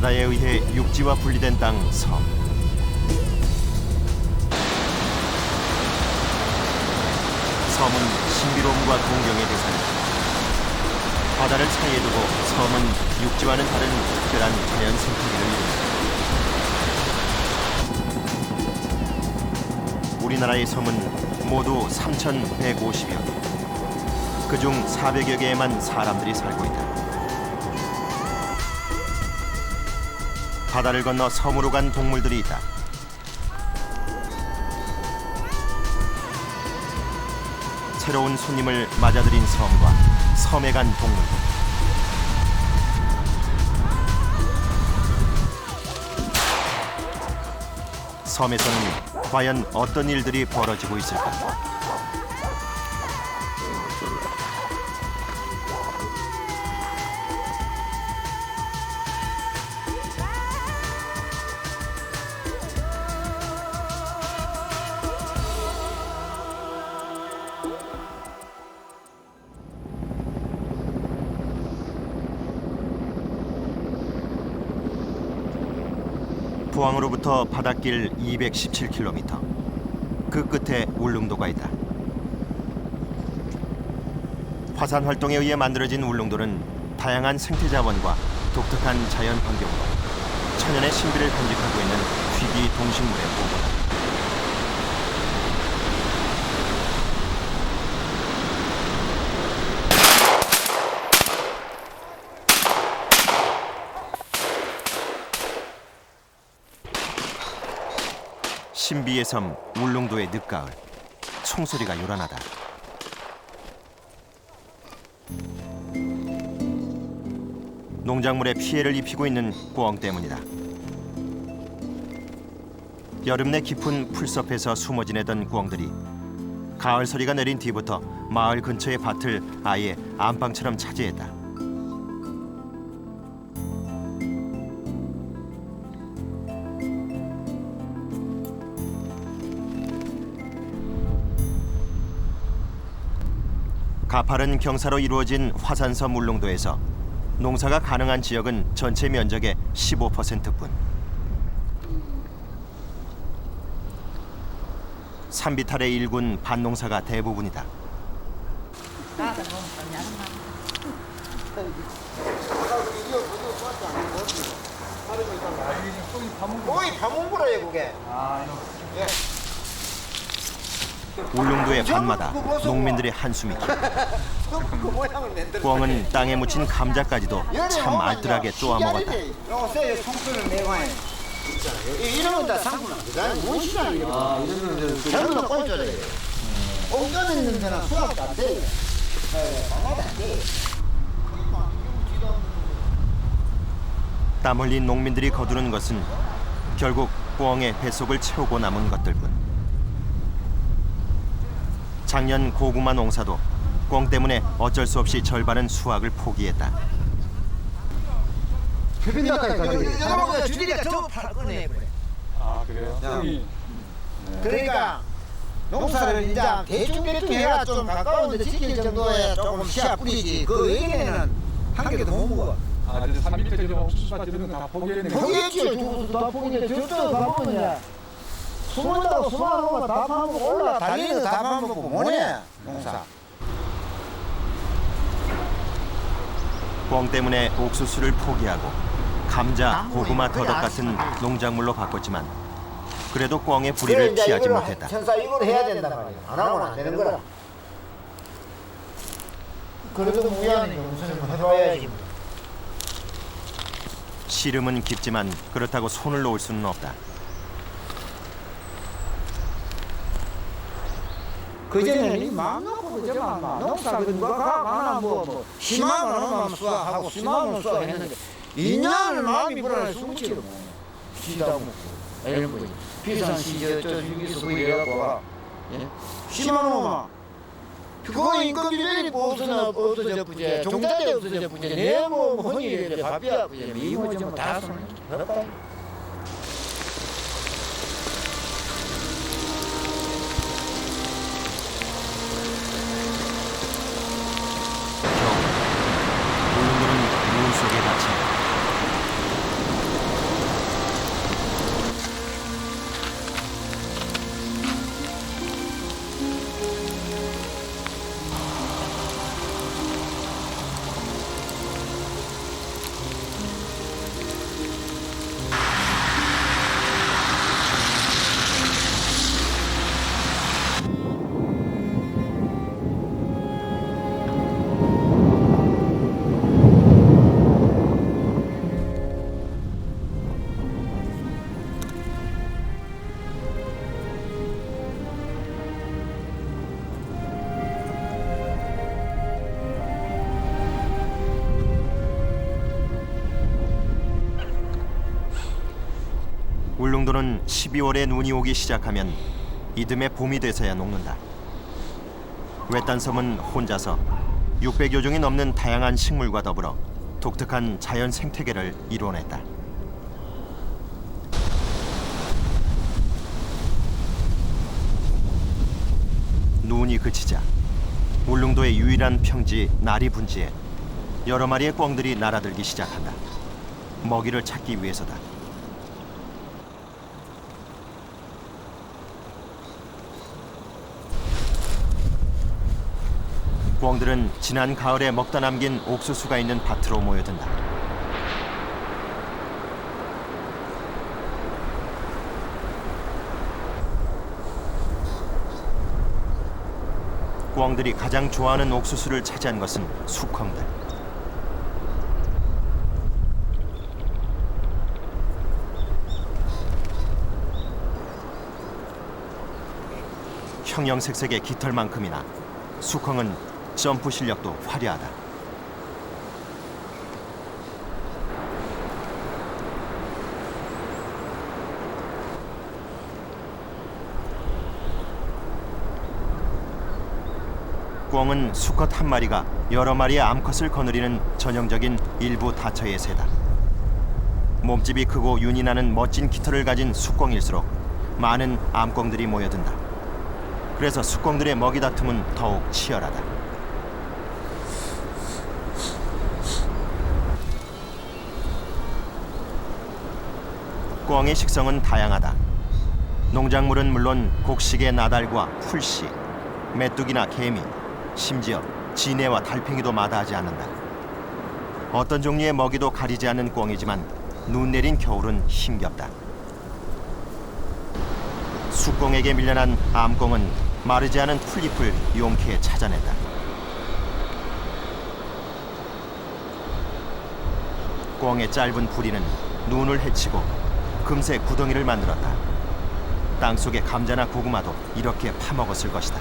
바다에 의해 육지와 분리된 땅 섬. 섬은 신비로움과 동경의 대상이다. 바다를 사이에 두고 섬은 육지와는 다른 특별한 자연 생태계를 이룬다. 우리나라의 섬은 모두 3,150여 개. 그중 400여 개에만 사람들이 살고 있다. 바다를 건너 섬으로 간 동물들이 있다. 새로운 손님을 맞아들인 섬과 섬에 간 동물들. 섬에서는 과연 어떤 일들이 벌어지고 있을까? 포항으로부터 바닷길 217km. 그 끝에 울릉도가 있다. 화산 활동에 의해 만들어진 울릉도는 다양한 생태 자원과 독특한 자연 환경으로 천연의 신비를 간직하고 있는 희귀 동식물의 보고다. 신비의 섬 울릉도의 늦가을. 총소리가 요란하다. 농작물에 피해를 입히고 있는 꿩 때문이다. 여름 내 깊은 풀숲에서 숨어 지내던 꿩들이 가을 서리가 내린 뒤부터 마을 근처의 밭을 아예 안방처럼 차지했다. 가파른 경사로 이루어진 화산섬 울릉도에서 농사가 가능한 지역은 전체 면적의 15%뿐. 산비탈의 일군 밭농사가 대부분이다. 거의 파문부라요 그게. 예. 울릉도의 밤마다 농민들의 한숨이 깊다. 꿩은 땅에 묻힌 감자까지도 참 알뜰하게 쪼아 먹었다. 요새 송편을 내고해. 이러면 다 상품은 그다음에 무엇이냐 이거. 전부 다 꼴줘래. 옹전에 있는 데는 수확이 안 돼. 강화도 안 돼. 땀 흘린 농민들이 거두는 것은 결국 꿩의 뱃속을 채우고 남은 것들뿐. 작년 고구마 농사도 꿩 때문에 어쩔 수 없이 절반은 수확을 포기했다. 여러분들 주리가 더 팔거네. 아 그래요? 그러니까 농사를 이제 대충 해가 좀 가까운 데 지킬 정도의 조금 씨앗 뿌리지 그 외에는 한 개도 못 먹어. 아 근데 산 밑에 저 옥수수밭 이런 건 다 포기했네. 포기했지. 누구도 다 포기해. 저쪽도 다 먹었냐. 숨었다고 숨어놓으면 다 파먹고 올라 달리는 다 파먹고 뭐냐 농사. 꿩 때문에 옥수수를 포기하고 감자, 고구마, 더덕 같은 농작물로 바꿨지만 그래도 꿩의 불의를 피하지 못했다. 천사 이걸 해야 된단 말이야. 안 하고는 안 되는 거라. 그래도 무야니까 무슨 뭐 해봐야지. 시름은 깊지만 그렇다고 손을 놓을 수는 없다. 그전에는 마음 놓고 그저만 농사 누가 가나 뭐 10만 원만 수확하고 10만 원 수확했는데 2년을 마음이 불안해 숨지를 못 쉬다 먹고 이런 거지. 비싼 시저 여기서 구이래갖고 10만 원만 그거 인건비 내리고 없어져 부재 종자대 없어져 부재 내뭐 허니 밥이야 부재 미국 좀 다 손해 그렇다. 울릉도는 12월에 눈이 오기 시작하면 이듬해 봄이 돼서야 녹는다. 외딴섬은 혼자서 600여 종이 넘는 다양한 식물과 더불어 독특한 자연 생태계를 이뤄냈다. 눈이 그치자 울릉도의 유일한 평지 나리분지에 여러 마리의 꿩들이 날아들기 시작한다. 먹이를 찾기 위해서다. 꿩들은 지난 가을에 먹다 남긴 옥수수가 있는 밭으로 모여든다. 꿩들이 가장 좋아하는 옥수수를 차지한 것은 수컷들. 형형색색의 깃털만큼이나 수컷은 점프 실력도 화려하다. 꿩은 수컷 한 마리가 여러 마리의 암컷을 거느리는 전형적인 일부 다처의 새다. 몸집이 크고 윤이 나는 멋진 깃털을 가진 수꿩일수록 많은 암꿩들이 모여든다. 그래서 수꿩들의 먹이 다툼은 더욱 치열하다. 꿩의 식성은 다양하다. 농작물은 물론 곡식의 나달과 풀씨, 메뚜기나 개미, 심지어 지네와 달팽이도 마다하지 않는다. 어떤 종류의 먹이도 가리지 않는 꿩이지만 눈 내린 겨울은 힘겹다. 수꿩에게 밀려난 암꿩은 마르지 않은 풀잎을 용케 찾아낸다. 꿩의 짧은 부리는 눈을 헤치고 금세 구덩이를 만들었다. 땅속의 감자나 고구마도 이렇게 파먹었을 것이다.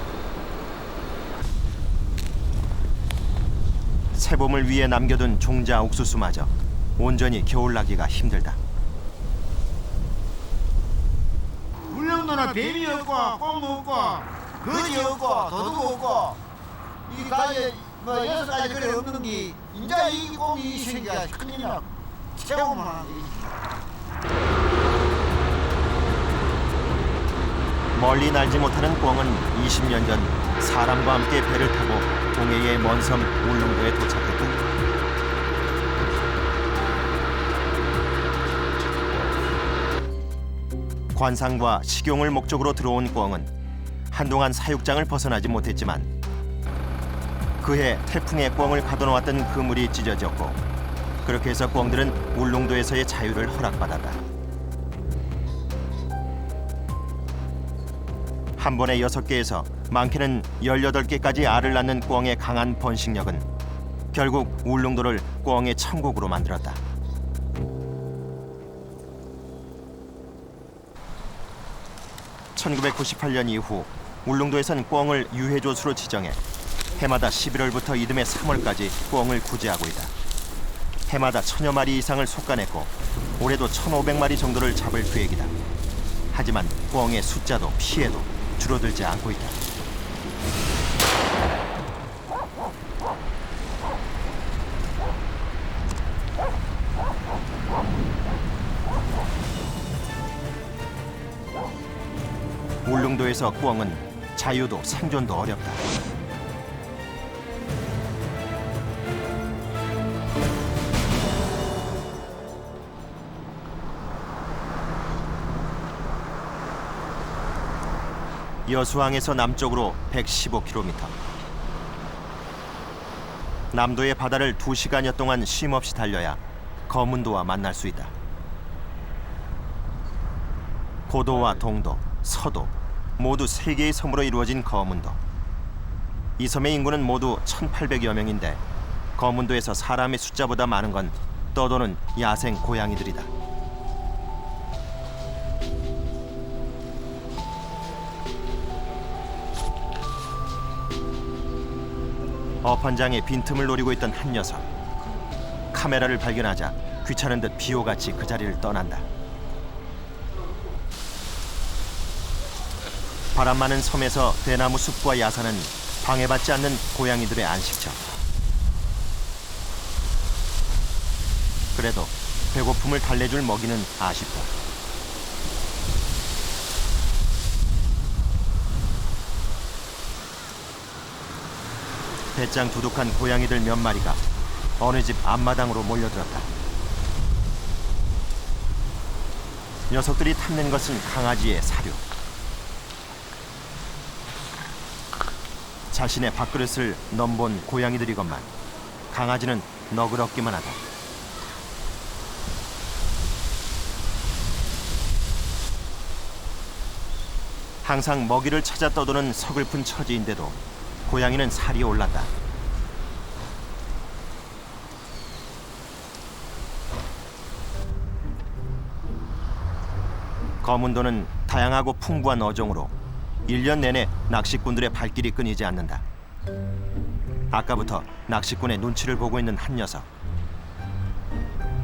새봄을 위해 남겨둔 종자 옥수수마저 온전히 겨울나기가 힘들다. 울릉도는 뱀이 없고 꽁 없고 거지 없고 도둑 없고 이 가지 뭐 6가지 그래 없는 게 이제 이 꽁이 생기가 큰일이야. 최고만 하는 게. 멀리 날지 못하는 꿩은 20년 전 사람과 함께 배를 타고 동해의 먼 섬 울릉도에 도착했다. 관상과 식용을 목적으로 들어온 꿩은 한동안 사육장을 벗어나지 못했지만 그해 태풍에 꿩을 가둬놓았던 그물이 찢어졌고 그렇게 해서 꿩들은 울릉도에서의 자유를 허락받았다. 한 번에 6개에서 많게는 18개까지 알을 낳는 꿩의 강한 번식력은 결국 울릉도를 꿩의 천국으로 만들었다. (1998년) 이후 울릉도에선 꿩을 유해조수로 지정해 해마다 11월부터 이듬해 3월까지 꿩을 구제하고 있다. 해마다 1000여 마리 이상을 솎아냈고 올해도 1500마리 정도를 잡을 계획이다. 하지만 꿩의 숫자도 피해도 줄어들지 않고 있다. 울릉도에서 꿩은 자유도 생존도 어렵다. 여수항에서 남쪽으로 115km. 남도의 바다를 2시간여 동안 쉼없이 달려야 거문도와 만날 수 있다. 고도와 동도, 서도 모두 3개의 섬으로 이루어진 거문도. 이 섬의 인구는 모두 1800여 명인데 거문도에서 사람의 숫자보다 많은 건 떠도는 야생 고양이들이다. 어판장에 빈틈을 노리고 있던 한 녀석. 카메라를 발견하자 귀찮은 듯 비호같이 그 자리를 떠난다. 바람 많은 섬에서 대나무 숲과 야산은 방해받지 않는 고양이들의 안식처. 그래도 배고픔을 달래줄 먹이는 아쉽다. 배짱 두둑한 고양이들 몇 마리가 어느 집 앞마당으로 몰려들었다. 녀석들이 탐낸 것은 강아지의 사료. 자신의 밥그릇을 넘본 고양이들이건만 강아지는 너그럽기만 하다. 항상 먹이를 찾아 떠도는 서글픈 처지인데도 고양이는 살이 올랐다. 거문도는 다양하고 풍부한 어종으로 1년 내내 낚시꾼들의 발길이 끊이지 않는다. 아까부터 낚시꾼의 눈치를 보고 있는 한 녀석.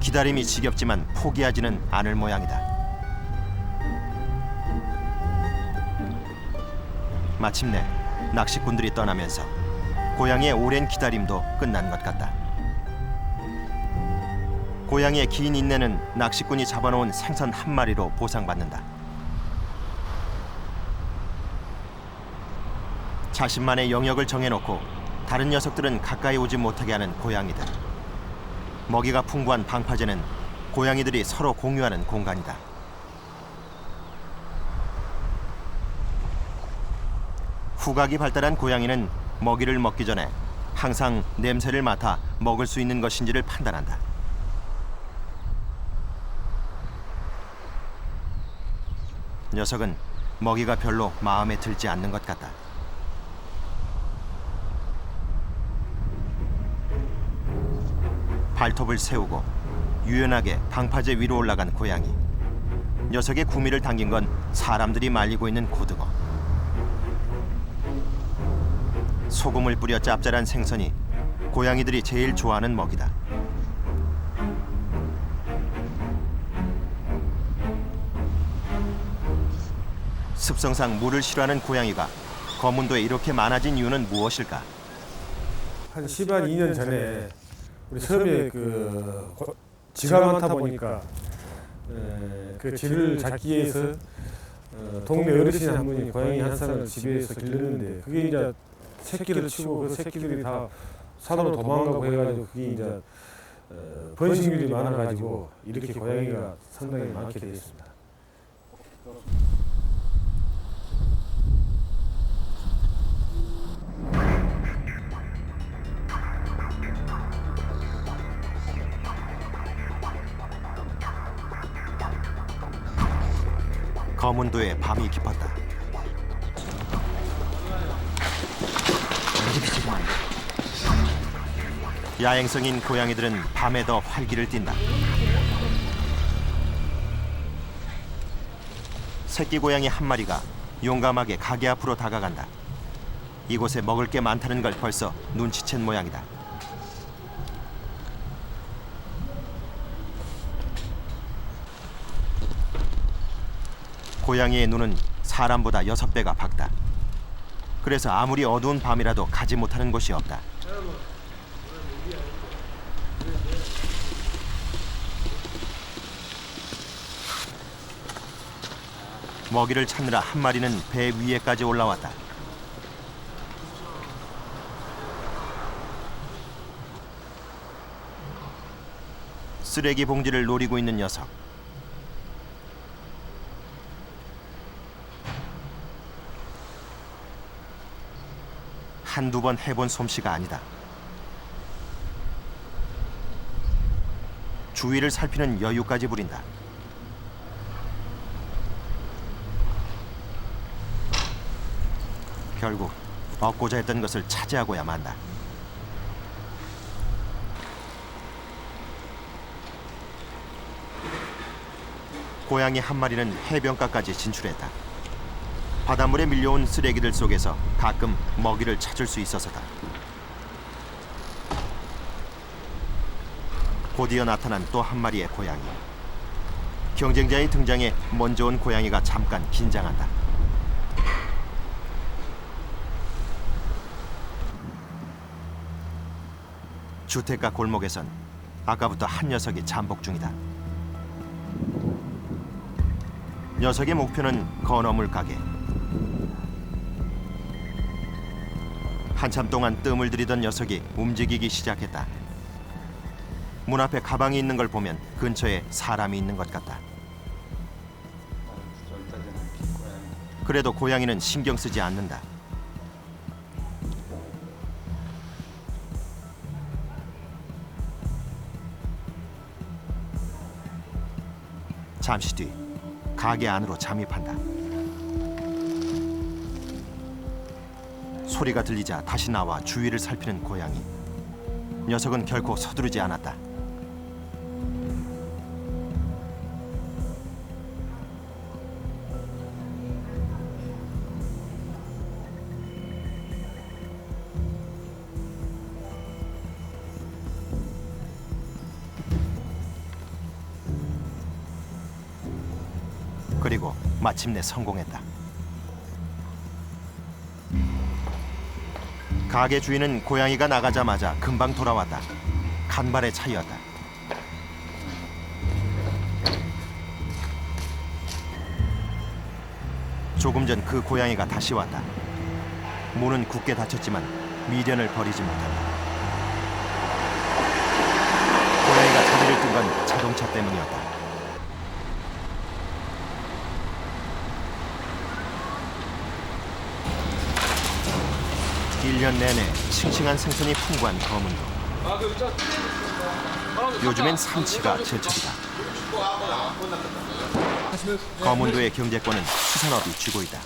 기다림이 지겹지만 포기하지는 않을 모양이다. 마침내 낚시꾼들이 떠나면서 고양이의 오랜 기다림도 끝난 것 같다. 고양이의 긴 인내는 낚시꾼이 잡아놓은 생선 한 마리로 보상받는다. 자신만의 영역을 정해놓고 다른 녀석들은 가까이 오지 못하게 하는 고양이들. 먹이가 풍부한 방파제는 고양이들이 서로 공유하는 공간이다. 후각이 발달한 고양이는 먹이를 먹기 전에 항상 냄새를 맡아 먹을 수 있는 것인지를 판단한다. 녀석은 먹이가 별로 마음에 들지 않는 것 같다. 발톱을 세우고 유연하게 방파제 위로 올라간 고양이. 녀석의 구미를 당긴 건 사람들이 말리고 있는 고등어. 소금을 뿌려 짭짤한 생선이 고양이들이 제일 좋아하는 먹이다. 습성상 물을 싫어하는 고양이가 거문도에 이렇게 많아진 이유는 무엇일까? 한 10한 2년 전에 우리 섬에 쥐가 많다 보니까 그 쥐를 잡기 위해서 동네 어르신 한 분이 고양이 한 쌍을 집에서 길렀는데 그게 이제 새끼를 치고 그 새끼들이 다 산으로 도망가고 해가지고 그게 이제 번식률이 많아가지고 이렇게 고양이가 상당히 많게 되었습니다. 거문도에 밤이 깊었다. 야행성인 고양이들은 밤에 더 활기를 띈다. 새끼 고양이 한 마리가 용감하게 가게 앞으로 다가간다. 이곳에 먹을 게 많다는 걸 벌써 눈치챈 모양이다. 고양이의 눈은 사람보다 6배가 밝다. 그래서 아무리 어두운 밤이라도 가지 못하는 곳이 없다. 먹이를 찾느라 한 마리는 배 위에까지 올라왔다. 쓰레기 봉지를 노리고 있는 녀석. 한두 번 해본 솜씨가 아니다. 주위를 살피는 여유까지 부린다. 결국 얻고자 했던 것을 차지하고야 만다. 고양이 한 마리는 해변가까지 진출했다. 바닷물에 밀려온 쓰레기들 속에서 가끔 먹이를 찾을 수 있어서다. 곧이어 나타난 또 한 마리의 고양이. 경쟁자의 등장에 먼저 온 고양이가 잠깐 긴장한다. 주택가 골목에선 아까부터 한 녀석이 잠복 중이다. 녀석의 목표는 건어물 가게. 한참 동안 뜸을 들이던 녀석이 움직이기 시작했다. 문 앞에 가방이 있는 걸 보면 근처에 사람이 있는 것 같다. 그래도 고양이는 신경 쓰지 않는다. 잠시 뒤 가게 안으로 잠입한다. 소리가 들리자 다시 나와 주위를 살피는 고양이. 녀석은 결코 서두르지 않았다. 그리고 마침내 성공했다. 가게 주인은 고양이가 나가자마자 금방 돌아왔다. 간발의 차이였다. 조금 전 그 고양이가 다시 왔다. 문은 굳게 닫혔지만 미련을 버리지 못한다. 고양이가 자리를 뜬 건 자동차 때문이었다. 1년 내내 싱싱한 생선이 풍부한 거문도. 요즘엔 삼치가 제철이다. 거문도의 경제권은 수산업이 쥐고 있다.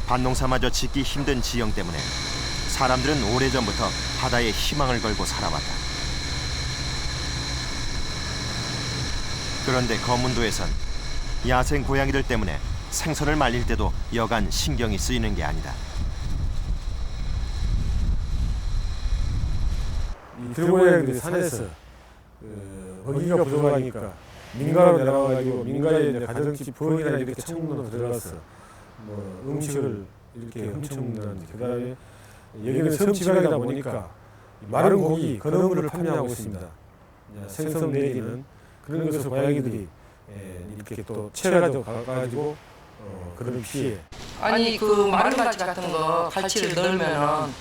밭농사마저 짓기 힘든 지형 때문에 사람들은 오래전부터 바다에 희망을 걸고 살아왔다. 그런데 거문도에선 야생 고양이들 때문에 생선을 말릴 때도 여간 신경이 쓰이는 게 아니다. 이 들고양이들이 산에서 먹이가 부족하니까 민가로 내려와가지고 민가에 이제 가정집 부엌이나 이렇게 창문으로 들어가서 뭐 음식을 이렇게 훔쳐먹는. 그다음에 여기는 섬지방이다 보니까 마른 고기, 건어물을 판매하고 있습니다. 생선 내기는 그런 것을 고양이들이 이렇게 또 채가지고 가가지고 그런 피해. 아니 그 마른 가지 같은 거 갈치를 넣으면은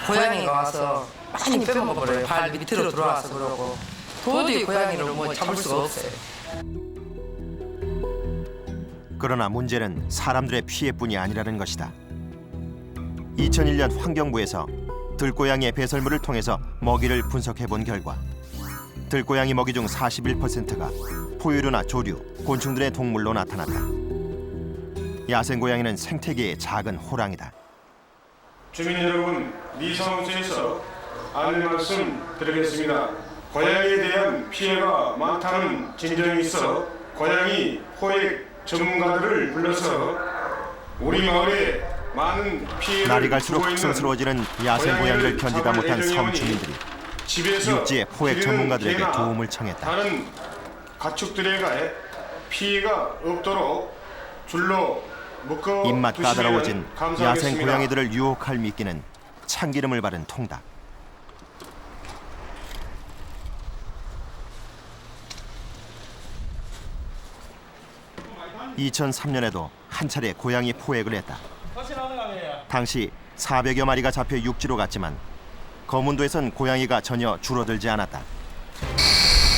고양이가 와서 많이 빼먹어버려요. 발 밑으로 들어와서 그러고 도저히 고양이를 뭐 잡을 수가 없어요. 그러나 문제는 사람들의 피해뿐이 아니라는 것이다. 2001년 환경부에서 들고양이의 배설물을 통해서 먹이를 분석해 본 결과 들고양이 먹이 중 41%가 포유류나 조류, 곤충들의 동물로 나타났다. 야생 고양이는 생태계의 작은 호랑이다. 주민 여러분, 미사무소에서 안내 말씀 드리겠습니다. 고양이에 대한 피해가 많다는 진정이 있어 고양이 포획 전문가들을 불러서 우리 마을에 많은 피해를 날이 갈수록 확성스러워지는 야생 고양이를 견디다 못한 섬 주민들이 육지의 포획 전문가들에게 도움을 청했다. 다른 가축들에게 피해가 없도록 줄로 묶어 입맛 까다로워진 야생 감사하겠습니다. 고양이들을 유혹할 미끼는 참기름을 바른 통닭. (2003년에도) 한 차례 고양이 포획을 했다. 당시 400여 마리가 잡혀 육지로 갔지만 거문도에선 고양이가 전혀 줄어들지 않았다.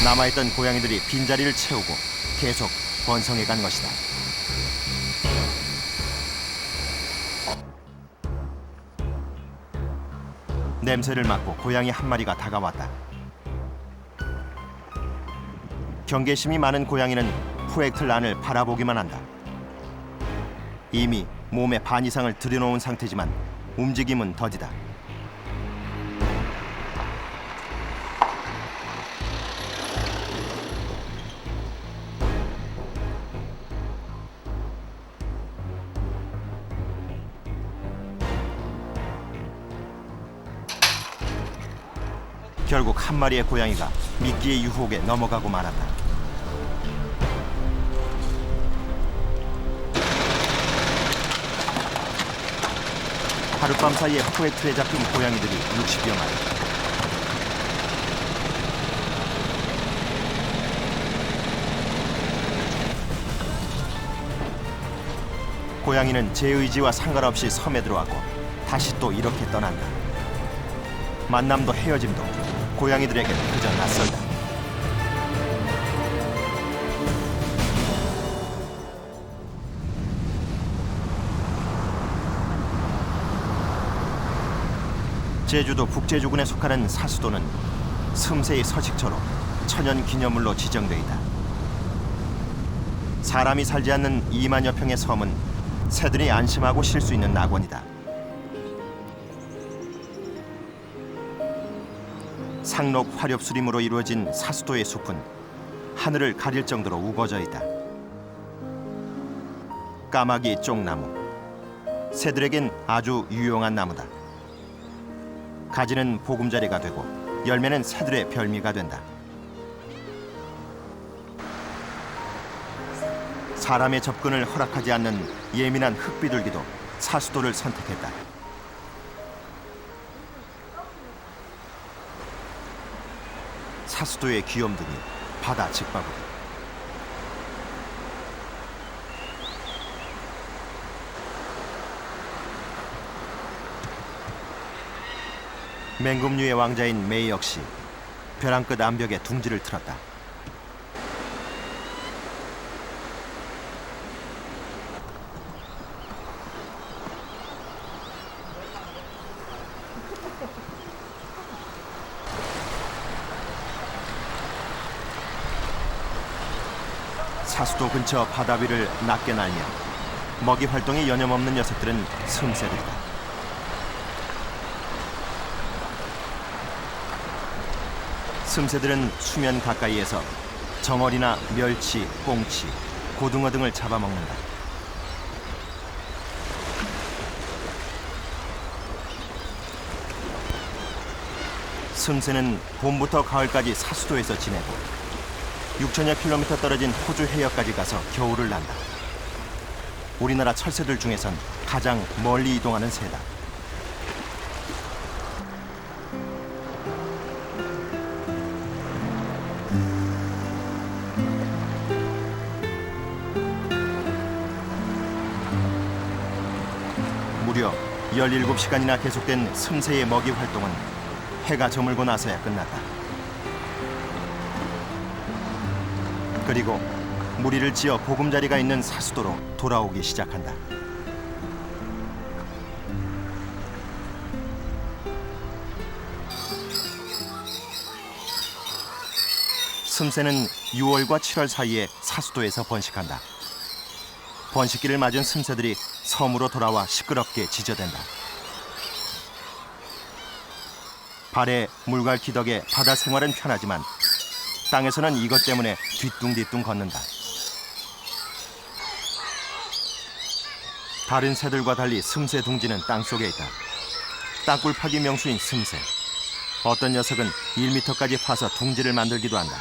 남아있던 고양이들이 빈자리를 채우고 계속 번성해 간 것이다. 냄새를 맡고 고양이 한 마리가 다가왔다. 경계심이 많은 고양이는 포획틀 안을 바라보기만 한다. 이미 몸의 반 이상을 들여놓은 상태지만 움직임은 더디다. 결국 한 마리의 고양이가 미끼의 유혹에 넘어가고 말았다. 하룻밤 사이에 포획틀에 잡힌 고양이들이 60여 마리. 고양이는 제 의지와 상관없이 섬에 들어왔고 다시 또 이렇게 떠난다. 만남도 헤어짐도 고양이들에게 그저 낯설다. 제주도 북제주군에 속하는 사수도는 슴새의 서식처로 천연기념물로 지정돼 있다. 사람이 살지 않는 2만여 평의 섬은 새들이 안심하고 쉴 수 있는 낙원이다. 상록 화렵수림으로 이루어진 사수도의 숲은 하늘을 가릴 정도로 우거져 있다. 까마귀 쪽나무, 새들에겐 아주 유용한 나무다. 가지는 보금자리가 되고 열매는 새들의 별미가 된다. 사람의 접근을 허락하지 않는 예민한 흙비둘기도 사수도를 선택했다. 사수도의 귀염둥이 바다 직바구리. 맹금류의 왕자인 메이 역시 벼랑 끝 암벽에 둥지를 틀었다. 사수도 근처 바다 위를 낮게 날며 먹이 활동에 여념없는 녀석들은 슴새들이다. 슴새들은 수면 가까이에서 정어리나 멸치, 꽁치, 고등어 등을 잡아먹는다. 슴새는 봄부터 가을까지 사수도에서 지내고 6천여 킬로미터 떨어진 호주 해역까지 가서 겨울을 난다. 우리나라 철새들 중에선 가장 멀리 이동하는 새다. 무려 17시간이나 계속된 슴새의 먹이 활동은 해가 저물고 나서야 끝났다. 그리고 무리를 지어 보금자리가 있는 사수도로 돌아오기 시작한다. 슴새는 6월과 7월 사이에 사수도에서 번식한다. 번식기를 맞은 슴새들이 섬으로 돌아와 시끄럽게 짖어댄다. 발에 물갈퀴 덕에 바다 생활은 편하지만 땅에서는 이것 때문에 뒤뚱뒤뚱 걷는다. 다른 새들과 달리 슴새 둥지는 땅속에 있다. 땅굴 파기 명수인 슴새. 어떤 녀석은 1m까지 파서 둥지를 만들기도 한다.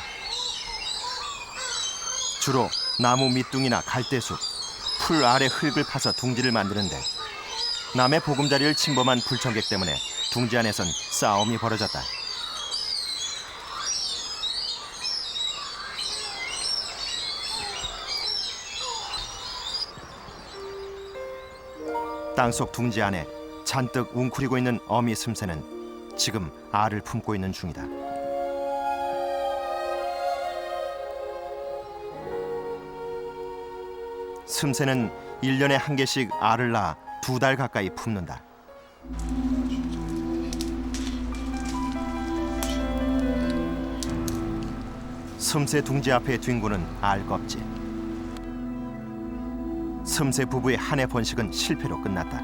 주로 나무 밑둥이나 갈대숲, 풀 아래 흙을 파서 둥지를 만드는데 남의 보금자리를 침범한 불청객 때문에 둥지 안에선 싸움이 벌어졌다. 땅속 둥지 안에 잔뜩 웅크리고 있는 어미 슴새는 지금 알을 품고 있는 중이다. 슴새는 1년에 한 개씩 알을 낳아 2달 가까이 품는다. 슴새 둥지 앞에 뒹구는 알 껍질. 슴새 부부의 한 해 번식은 실패로 끝났다.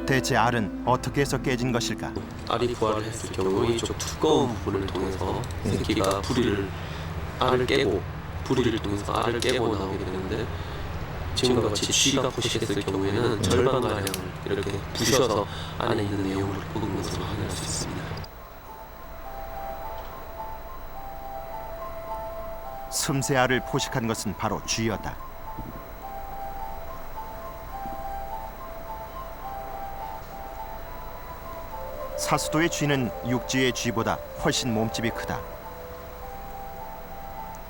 대체 알은 어떻게 해서 깨진 것일까? 알이 부화를 했을 경우 이쪽 두꺼운 부분을 통해서 새끼가 알을 깨고 부리를 통해서 알을 깨고 나오게 되는데 지금과 같이 쥐가 포식했을 경우에는 절반가량을 이렇게 부셔서 안에 있는 내용을 뽑은 것으로 확인할 수 있습니다. 슴새 알을 포식한 것은 바로 쥐였다. 사수도의 쥐는 육지의 쥐보다 훨씬 몸집이 크다.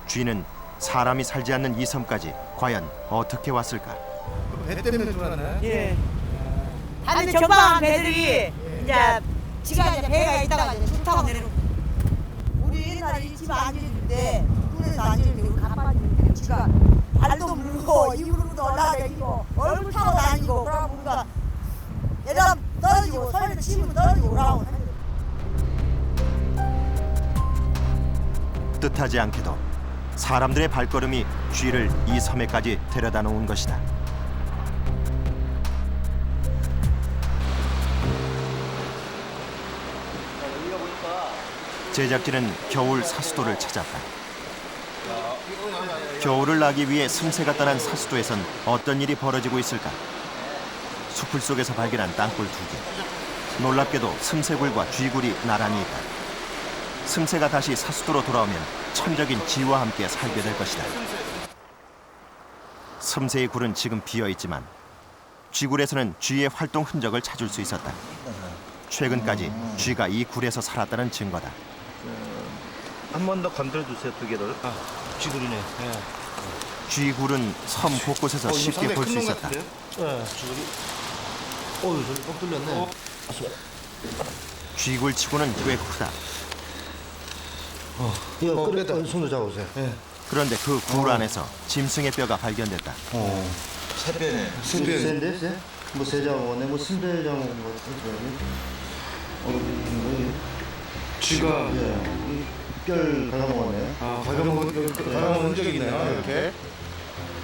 쥐는 사람이 살지 않는 이 섬까지 과연 어떻게 왔을까? 배 때문에 들어왔나요? 예. 다들 전방한 배들이 이제 지가 이제 배가 있다가 이제 줄 타고 내려오고. 우리 옛날에 이 집 앉았는데 그래서 앉았는데 우리 가빠지는데 지가 발도 물고 이불도 올라다니고 얼굴 타고 다니고 그러고 우리가 내려 떨어지고 손에도 침을 떨어지고 오라고. 뜻하지 않게도 사람들의 발걸음이 쥐를 이 섬에까지 데려다 놓은 것이다. 제작진은 겨울 사수도를 찾았다. 겨울을 나기 위해 틈새가 떠난 사수도에선 어떤 일이 벌어지고 있을까? 수풀 속에서 발견한 땅굴 2개. 놀랍게도 틈새굴과 쥐굴이 나란히 있다. 틈새가 다시 사수도로 돌아오면 천적인 쥐와 함께 살게 될 것이다. 틈새의 굴은 지금 비어있지만 쥐굴에서는 쥐의 활동 흔적을 찾을 수 있었다. 최근까지 쥐가 이 굴에서 살았다는 증거다. 한 번 더 건드려 주세요, 두 개를. 아, 쥐굴이네. 예. 쥐굴은 섬 곳곳에서 쉽게 볼 수 있었다. 네, 쥐굴이. 어우, 저기 뻑 뚫렸네. 쥐굴치고는 꽤 크다. 이거 끓였다. 손으로 잡으세요. 예. 그런데 그 굴 안에서 짐승의 뼈가 발견됐다. 새뼈네. 새인데, 새? 뭐 새장어네, 뭐 순대장어 뭐 같은 쥐가 뼈를 갈아먹었네. 아, 갈아먹은 적이 있네요, 이렇게.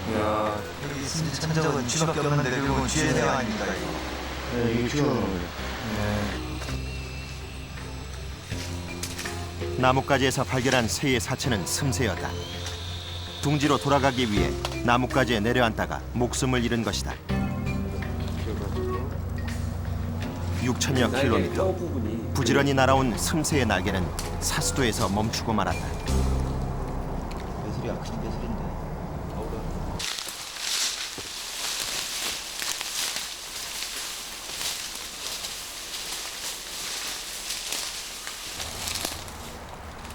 이야, 여기 천적은 쥐밖에 없는데 결국은 쥐의 대왕 아닙니까 이거? 네, 이게 쥐가 나오는 거예요. 나뭇가지에서 발견한 새의 사체는 슴새였다. 둥지로 돌아가기 위해 나뭇가지에 내려앉다가 목숨을 잃은 것이다. 6천여 킬로미터. 부지런히 날아온 슴새의 날개는 사수도에서 멈추고 말았다. 배설이야, 큰 배설인데.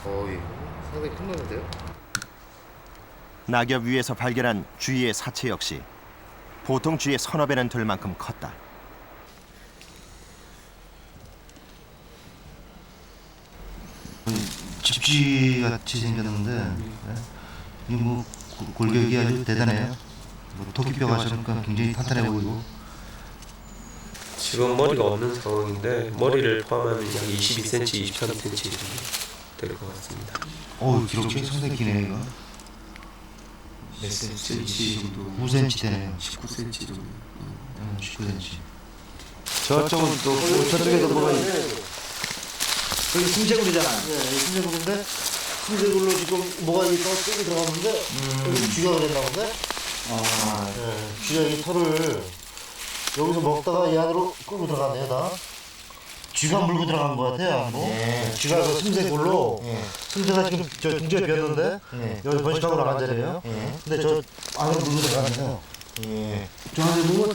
이거 상당히 큰 놈인데요? 낙엽 위에서 발견한 쥐의 사체 역시 보통 쥐의 서너 배는 될 만큼 컸다. 집쥐 같이 생겼는데 이 뭐 골격이 아주 대단해요. 뭐 토끼뼈가 저니까 굉장히 탄탄해 보이고. 지금 머리가 없는 상황인데 머리를 포함하면 약 22cm, 23cm 될 것 같습니다. 기록이 상당히 기네요 이거. 몇 cm 정도? 9cm 되네요. 19cm 정도. 19cm. 저쪽은 또 저쪽에도 뭐가 있네. 여기 숨새굴이잖아. 네, 숨새굴인데 숨새굴로 지금 뭐가 있다가 쏘고 들어가는데 여기 쥐가 그랬나 본데? 네, 쥐가 이 털을 여기서 먹다가 이 안으로 끌고 들어갔네요 다. 쥐가 물고 들어간 것 같아요. 뭐. 쥐가 그 숨새굴로 숨새가 지금 저 둥지에 비었는데 여기 번식하고 나간 자리예요. 근데 저 안으로 물고 들어갔네요. 저 안에 보면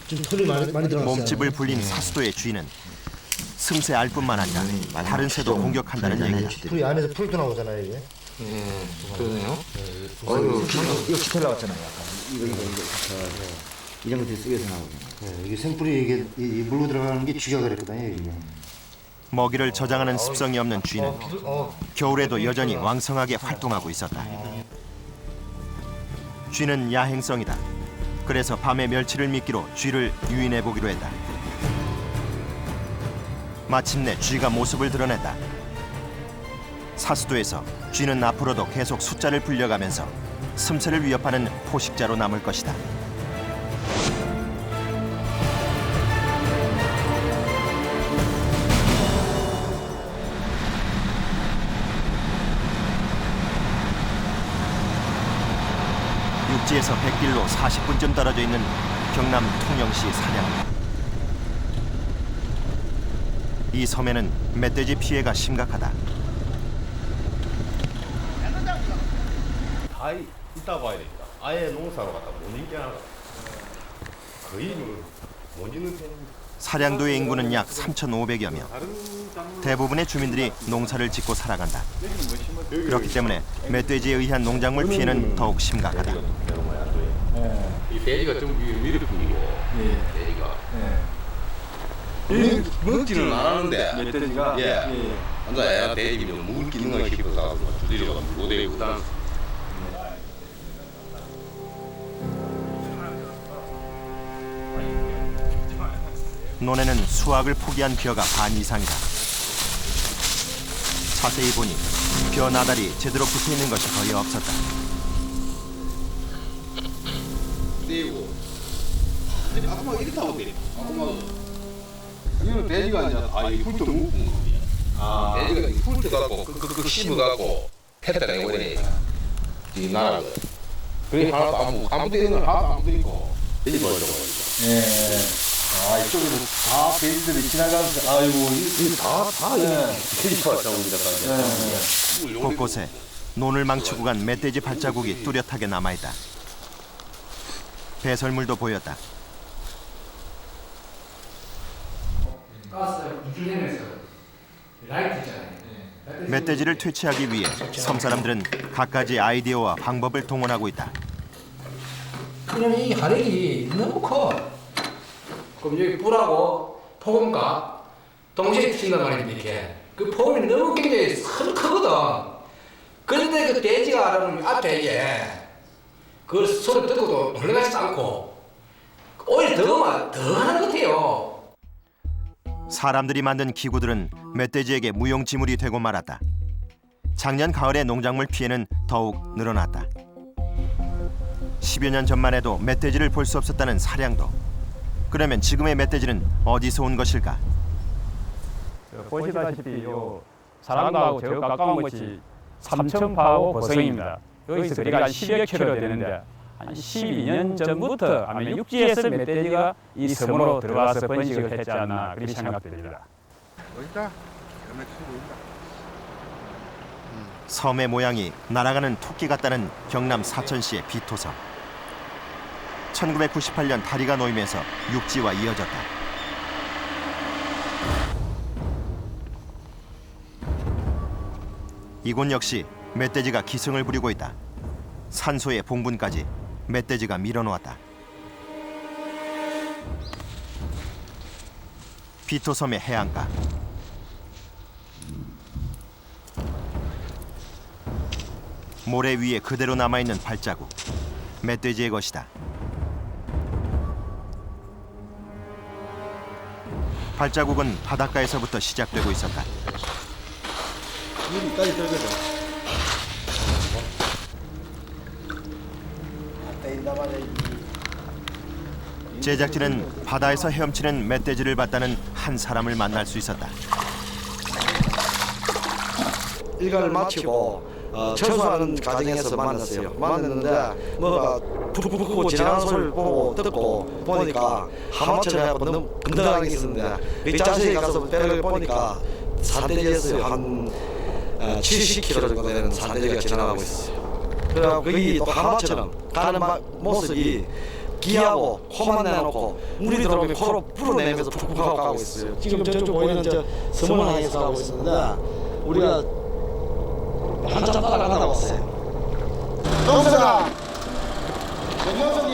지금 털이 많이 들어갔어요. 몸집을 불린 사수도의 쥐는 슴새 알뿐만 아니라 다른 새도 공격한다는 얘기다. 풀이 안에서 풀도 나오잖아요 이게. 그러네요. 이거 깃털 나왔잖아요. 이거 이런 것들이 쓰여서 나오잖아요. 이게 생풀이 이게 물고 들어가는 게 쥐가 그랬거든요 이게. 먹이를 저장하는 습성이 없는 쥐는 겨울에도 여전히 왕성하게 활동하고 있었다. 쥐는 야행성이다. 그래서 밤에 멸치를 미끼로 쥐를 유인해 보기로 했다. 마침내 쥐가 모습을 드러냈다. 사수도에서 쥐는 앞으로도 계속 숫자를 불려가면서 슴새를 위협하는 포식자로 남을 것이다. 육지에서 100길로 40분쯤 떨어져 있는 경남 통영시 산양. 이 섬에는 멧돼지 피해가 심각하다. 다 이따 봐야 됩니다. 아예 농사로 갖다 못 짓게 하나 거의 못 짓는 편입니다. 사량도의 인구는 약 3,500여 명. 대부분의 주민들이 농사를 짓고 살아간다. 그렇기 때문에 멧돼지에 의한 농작물 피해는 더욱 심각하다. 이 돼지가 좀 미륵분이고 돼지가 먹지는 않았는데 멧돼지가 앉아야 돼지 먹을 게 있는 거 싶어서 두드려가 물고 대고 그다음 논에는 수확을 포기한 벼가 반 이상이다. 자세히 보니 벼 나달이 제대로 붙어 있는 것이 거의 없었다. 떼고 아까만 이렇게 하고 때리 아까만 이거는 돼지가 이제 이 훑어 먹고 돼지가 훑어 갖고 그 씹어 갖고 팼다 내고 이래 이 나라가 그래 하나도 아무도 있는 건 하나도 아무도 있고 돼지 벌써 이쪽으로 다 돼지들이 지나가면서 아이고 돼지 벌써 옵니다. 곳곳에 논을 망치고 간 멧돼지 발자국이 뚜렷하게 남아있다. 배설물도 보였다. 가스 분출되면서 라이트 있잖아요. 멧돼지를 퇴치하기 위해 섬 사람들은 갖가지 아이디어와 방법을 동원하고 있다. 그냥 이 하력이 너무 커. 그럼 여기 뿔하고 포금과 동시에 튄단 말입니다. 이렇게 그 포금이 너무 굉장히 크거든. 그런데 그 돼지가 하는 앞에 이게 그 소리 듣고도 놀라지 않고 오히려 더 하는 것 같아요. 사람들이 만든 기구들은 멧돼지에게 무용지물이 되고 말았다. 작년 가을의 농작물 피해는 더욱 늘어났다. 10여 년 전만 해도 멧돼지를 볼 수 없었다는 사량도. 그러면 지금의 멧돼지는 어디서 온 것일까? 보시다시피 요 사랑도하고 저 가까운 곳이 삼천파하고 고성입니다. 여기서 거리가 한 10여 킬로 되는데 한 12년 전부터 아마 육지에서 멧돼지가 이 섬으로 들어와서 번식을 했지 않나 그렇게 생각됩니다. 섬의 모양이 날아가는 토끼 같다는 경남 사천시의 비토섬. 1998년 다리가 놓이면서 육지와 이어졌다. 이곳 역시 멧돼지가 기승을 부리고 있다. 산소의 봉분까지 멧돼지가 밀어놓았다. 비토섬의 해안가. 모래 위에 그대로 남아있는 발자국. 멧돼지의 것이다. 발자국은 바닷가에서부터 시작되고 있었다. 여기까지 들거든. 제작진은 바다에서 헤엄치는 멧돼지를 봤다는 한 사람을 만날 수 있었다. 일과를 마치고 철수하는 과정에서 만났어요. 만났는데 뭐가 푹푹 지나가는 소리를 보고 듣고 보니까 하마처럼 건너가는 게 있었는데 그 자세히 가서 배를 보니까 산돼지였어요. 한 70km 정도 되는 산돼지가 지나가고 있었어요. 그래서 거기 또 하마처럼 가는 모습이 기하고 코만 내놓고 물이 들어오면 코로 불어내면서 푹푹 하고 가고 있어요. 지금 저쪽 보이는 저 섬을 향해서 가고 있었는데 우리가 한참 따라가다 왔어요. 동서가 정명석이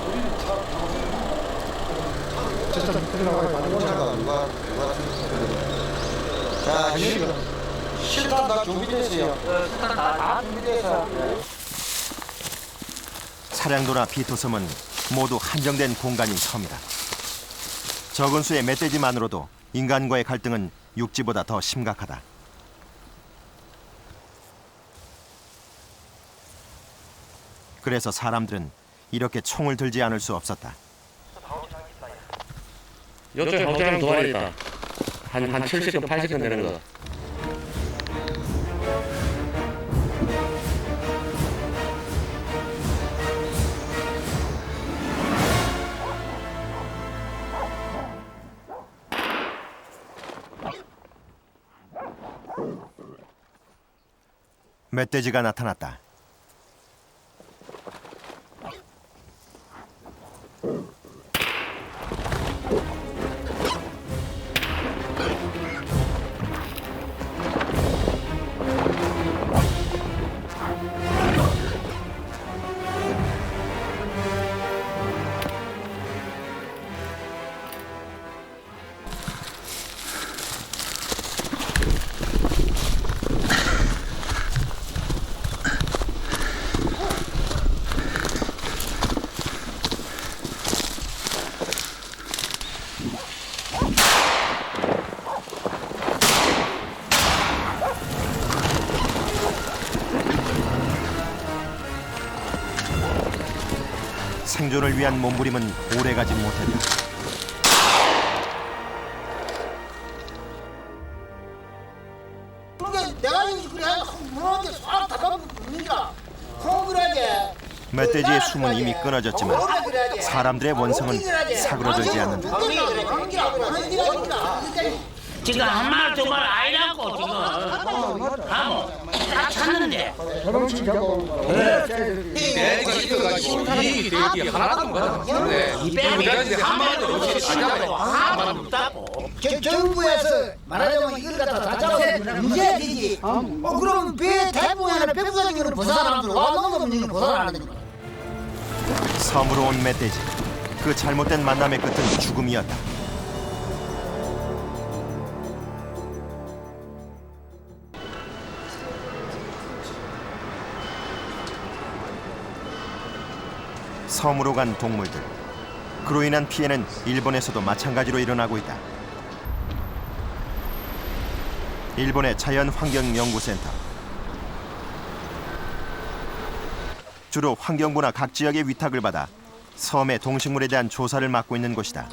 우리는 자, 실탄 다 준비됐어요. 실탄 다 준비됐어요. 사량도나 비토섬은 모두 한정된 공간인 섬이다. 적은 수의 멧돼지만으로도 인간과의 갈등은 육지보다 더 심각하다. 그래서 사람들은 이렇게 총을 들지 않을 수 없었다. 요쪽에 하우장 두 마리 있다. 한 70건, 80건 되는 거. 멧돼지가 나타났다. 생존을 위한 몸부림은 오래가지 못했다. 내가 그래 물어는데 사람 다 잡는다. 그러게. 멧돼지의 숨은 이미 끊어졌지만 사람들의 원성은 사그러들지 않는다. 지금 한 말 두 말 아니라고 지금 다 찾는데 내가 이거가지고 이 대기 하나도 못 받았는데 이때까지 한 마리도 없이 시작하고 하나도 없다고 정부에서 말하자면 이걸 갖다 다 잡아서 문제야 되지. 그럼 배 대부분이나 배부가지고 보사 사람들 와놓으면 이거 보사 안 하는 거야. 섬으로 온 멧돼지. 그 잘못된 만남의 끝은 죽음이었다. 섬으로 간 동물들. 그로 인한 피해는 일본에서도 마찬가지로 일어나고 있다. 일본의 자연환경연구센터. 주로 환경부나 각 지역의 위탁을 받아 섬의 동식물에 대한 조사를 맡고 있는 곳이다.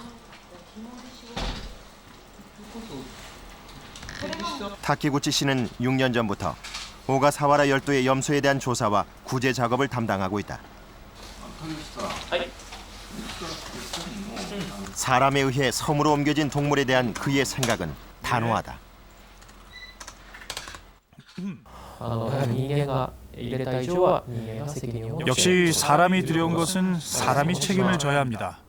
타키구치 씨는 6년 전부터 오가사와라 열도의 염소에 대한 조사와 구제 작업을 담당하고 있다. 사람에 의해 섬으로 옮겨진 동물에 대한 그의 생각은 단호하다. 역시 사람이 들여온 것은 사람이 책임을 져야 합니다.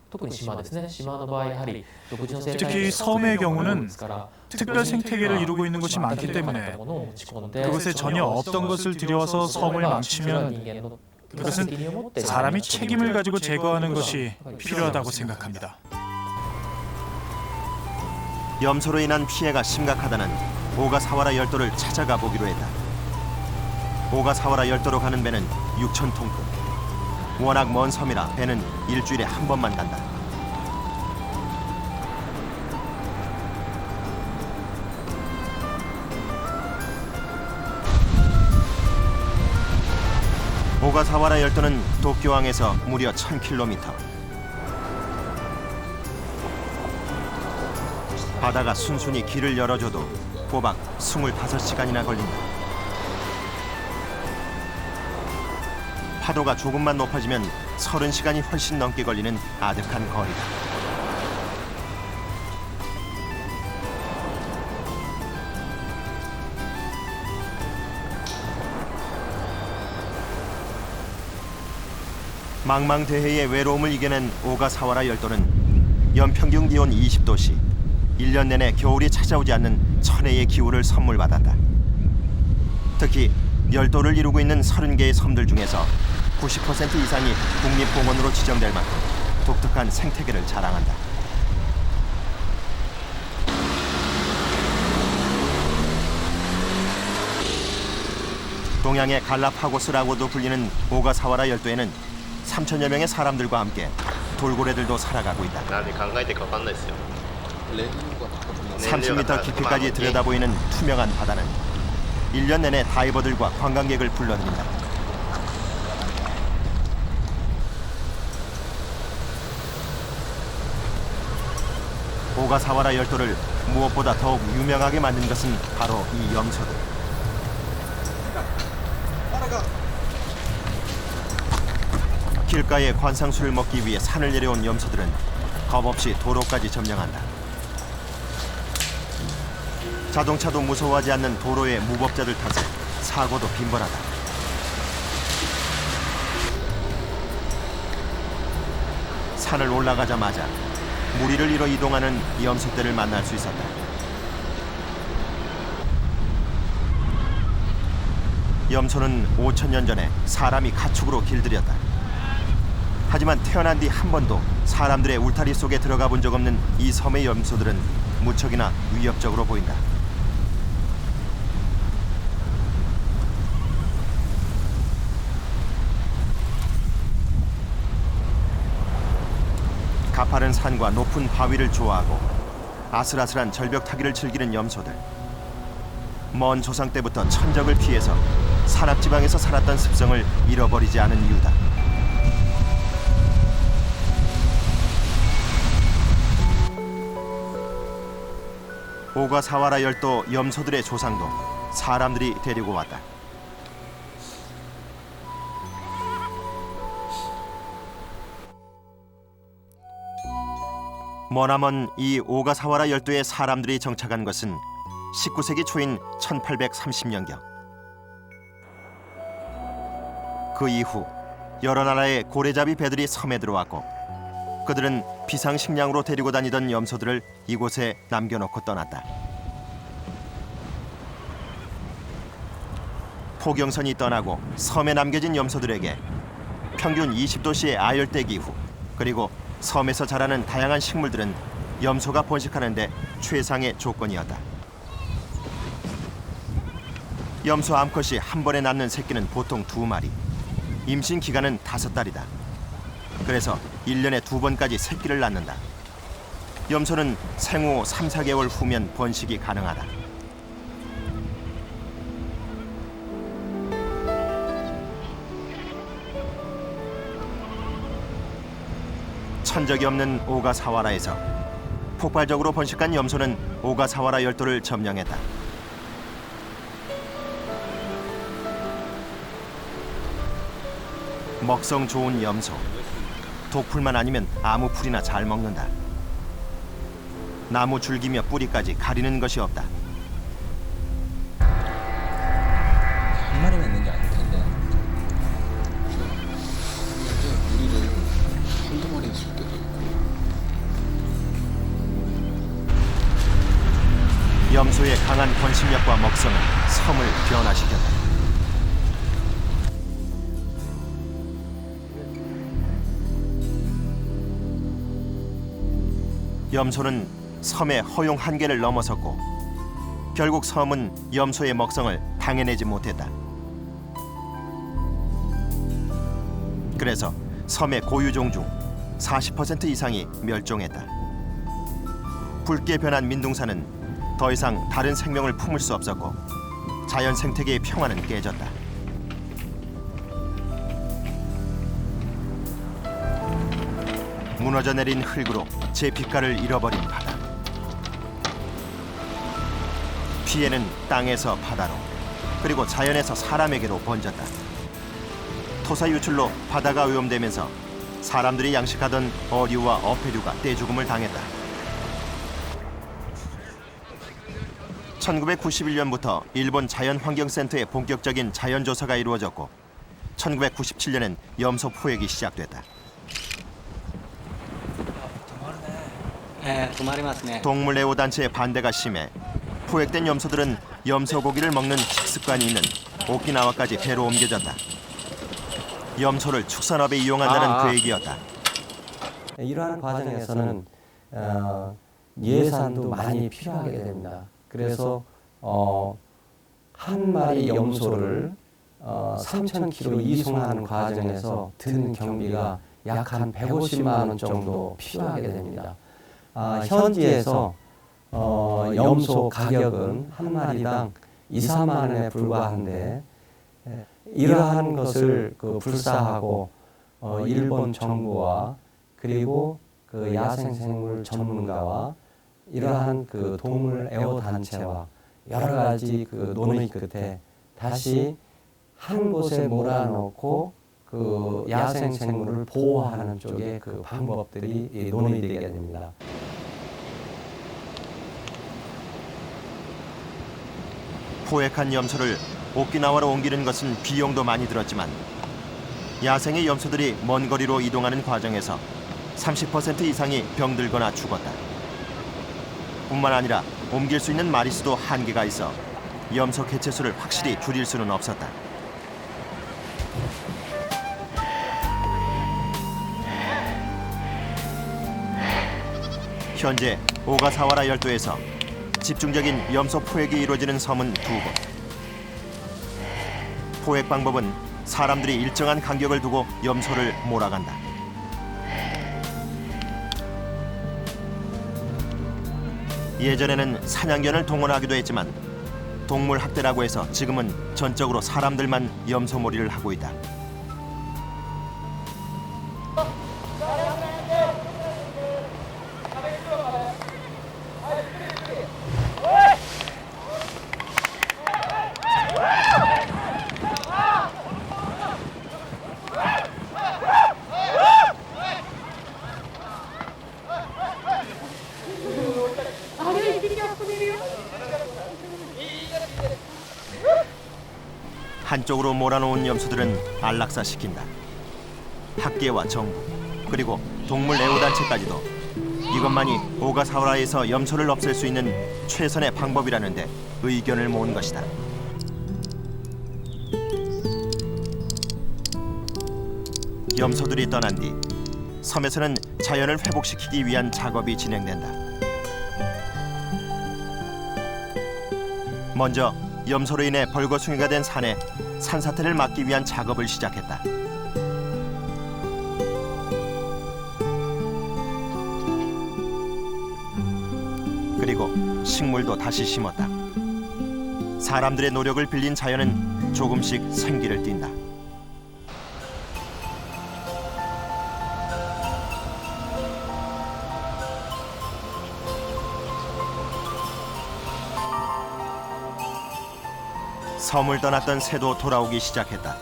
특히 섬의 경우는 특별 생태계를 이루고 있는 곳이 많기 때문에 그곳에 전혀 없던 것을 들여와서 섬을 망치면 그것은 사람이 책임을 가지고 제거하는 것이 필요하다고 생각합니다. 염소로 인한 피해가 심각하다는 오가사와라 열도를 찾아가 보기로 했다. 오가사와라 열도로 가는 배는 6,000톤급. 워낙 먼 섬이라 배는 일주일에 한 번만 간다. 오가사와라 열도는 도쿄항에서 무려 1,000km. 바다가 순순히 길을 열어줘도 꼬박 25시간이나 걸린다. 파도가 조금만 높아지면 30시간이 훨씬 넘게 걸리는 아득한 거리다. 망망대해의 외로움을 이겨낸 오가사와라 열도는 연평균 기온 20도씨 1년 내내 겨울이 찾아오지 않는 천혜의 기후를 선물받았다. 특히 열도를 이루고 있는 30개의 섬들 중에서 90% 이상이 국립공원으로 지정될 만큼 독특한 생태계를 자랑한다. 동양의 갈라파고스라고도 불리는 오가사와라 열도에는 3,000여 명의 사람들과 함께 돌고래들도 살아가고 있다. 30m 깊이까지 들여다보이는 투명한 바다는 1년 내내 다이버들과 관광객을 불러들인다. 오가사와라 열도를 무엇보다 더욱 유명하게 만든 것은 바로 이 염소들. 길가에 관상수를 먹기 위해 산을 내려온 염소들은 겁없이 도로까지 점령한다. 자동차도 무서워하지 않는 도로의 무법자들 탓에 사고도 빈번하다. 산을 올라가자마자 무리를 이뤄 이동하는 염소떼를 만날 수 있었다. 염소는 5,000년 전에 사람이 가축으로 길들였다. 하지만 태어난 뒤 한 번도 사람들의 울타리 속에 들어가 본 적 없는 이 섬의 염소들은 무척이나 위협적으로 보인다. 가파른 산과 높은 바위를 좋아하고 아슬아슬한 절벽 타기를 즐기는 염소들. 먼 조상 때부터 천적을 피해서 산악지방에서 살았던 습성을 잃어버리지 않은 이유다. 오가사와라 열도 염소들의 조상도 사람들이 데리고 왔다. 머나먼 이 오가사와라 열도에 사람들이 정착한 것은 19세기 초인 1830년경. 그 이후 여러 나라의 고래잡이 배들이 섬에 들어왔고 그들은 비상식량으로 데리고 다니던 염소들을 이곳에 남겨놓고 떠났다. 포경선이 떠나고 섬에 남겨진 염소들에게 평균 20도씨의 아열대 기후 그리고 섬에서 자라는 다양한 식물들은 염소가 번식하는 데 최상의 조건이었다. 염소 암컷이 한 번에 낳는 새끼는 보통 2마리, 임신 기간은 5달이다. 그래서 1년에 2번까지 새끼를 낳는다. 염소는 생후 3-4개월 후면 번식이 가능하다. 천적이 없는 오가사와라에서 폭발적으로 번식한 염소는 오가사와라 열도를 점령했다. 먹성 좋은 염소. 독풀만 아니면 아무 풀이나 잘 먹는다. 나무 줄기며 뿌리까지 가리는 것이 없다. 한 마리만 있는 게 아닐 텐데. 우리를 한두 마리 있을 때도 있고. 염소의 강한 번식력과 먹성은 섬을 변화시켰다. 염소는 섬의 허용 한계를 넘어섰고 결국 섬은 염소의 먹성을 당해내지 못했다. 그래서 섬의 고유종 중 40% 이상이 멸종했다. 붉게 변한 민둥산은 더 이상 다른 생명을 품을 수 없었고 자연 생태계의 평화는 깨졌다. 무너져 내린 흙으로 제 빛깔을 잃어버린 바다. 피해는 땅에서 바다로 그리고 자연에서 사람에게로 번졌다. 토사 유출로 바다가 오염되면서 사람들이 양식하던 어류와 어패류가 떼죽음을 당했다. 1991년부터 일본 자연환경센터의 본격적인 자연조사가 이루어졌고 1997년엔 염소 포획이 시작됐다. 동물애호단체의 반대가 심해 포획된 염소들은 염소 고기를 먹는 식습관이 있는 오키나와까지 배로 옮겨졌다. 염소를 축산업에 이용한다는 계획이었다. 이러한 과정에서는 예산도 많이 필요하게 됩니다. 그래서 한 마리 염소를 3,000km 이송하는 과정에서 드는 경비가 약 한 150만 원 정도 필요하게 됩니다. 현지에서 염소 가격은 한 마리당 2-4만 원에 불과한데 이러한 것을 불사하고 일본 정부와 그리고 그 야생생물 전문가와 이러한 그 동물 애호 단체와 여러 가지 그 논의 끝에 다시 한 곳에 몰아넣고 그 야생생물을 보호하는 쪽에 그 방법들이 논의되게 됩니다. 포획한 염소를 오키나와로 옮기는 것은 비용도 많이 들었지만 야생의 염소들이 먼 거리로 이동하는 과정에서 30% 이상이 병들거나 죽었다. 뿐만 아니라 옮길 수 있는 마리수도 한계가 있어 염소 개체수를 확실히 줄일 수는 없었다. 현재 오가사와라 열도에서 집중적인 염소 포획이 이루어지는 섬은 2곳. 포획 방법은 사람들이 일정한 간격을 두고 염소를 몰아간다. 예전에는 사냥견을 동원하기도 했지만 동물학대라고 해서 지금은 전적으로 사람들만 염소몰이를 하고 있다. 한쪽으로 몰아놓은 염소들은 안락사시킨다. 학계와 정부 그리고 동물 애호단체까지도 이것만이 오가사와라에서 염소를 없앨 수 있는 최선의 방법이라는데 의견을 모은 것이다. 염소들이 떠난 뒤 섬에서는 자연을 회복시키기 위한 작업이 진행된다. 먼저 염소로 인해 벌거숭이가 된 산에 산사태를 막기 위한 작업을 시작했다. 그리고 식물도 다시 심었다. 사람들의 노력을 빌린 자연은 조금씩 생기를 띈다. 섬을 떠났던 새도 돌아오기 시작했다.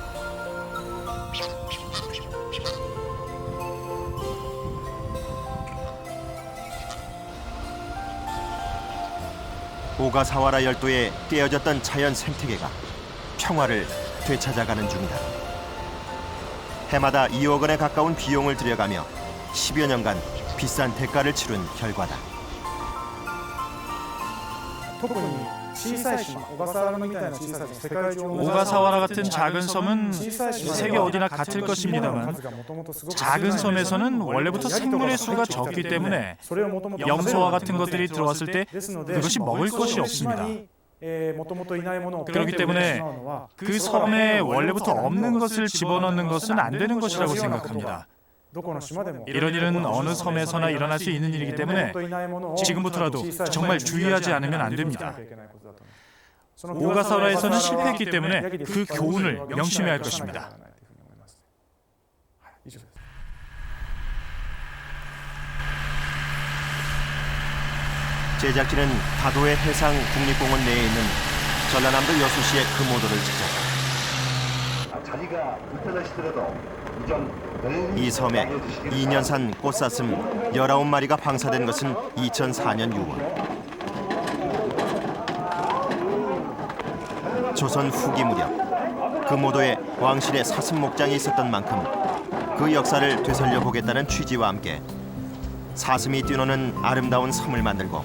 오가사와라 열도에 깨어졌던 자연 생태계가 평화를 되찾아가는 중이다. 해마다 2억 원에 가까운 비용을 들여가며 10여 년간 비싼 대가를 치른 결과다. 오가사와라 같은 작은 섬은 세계 어디나 같을 것입니다만 작은 섬에서는 원래부터 생물의 수가 적기 때문에 염소와 같은 것들이 들어왔을 때 그것이 먹을 것이 없습니다. 그렇기 때문에 그 섬에 원래부터 없는 것을 집어넣는 것은 안 되는 것이라고 생각합니다. 이런 일은 어느 섬에서나 일어날 수 있는 일이기 때문에 지금부터라도 정말 주의하지 않으면 안 됩니다. 오가사와라에서는 실패했기 때문에 그 교훈을 명심해야 할 것입니다. 제작진은 다도해 해상 국립공원 내에 있는 전라남도 여수시의 금오도를 찾았다. 자리가 불편하시더라도 이 섬에 2년산 꽃사슴 19마리가 방사된 것은 2004년 6월. 조선 후기 무렵 금오도에 왕실의 사슴 목장이 있었던 만큼 그 역사를 되살려 보겠다는 취지와 함께 사슴이 뛰노는 아름다운 섬을 만들고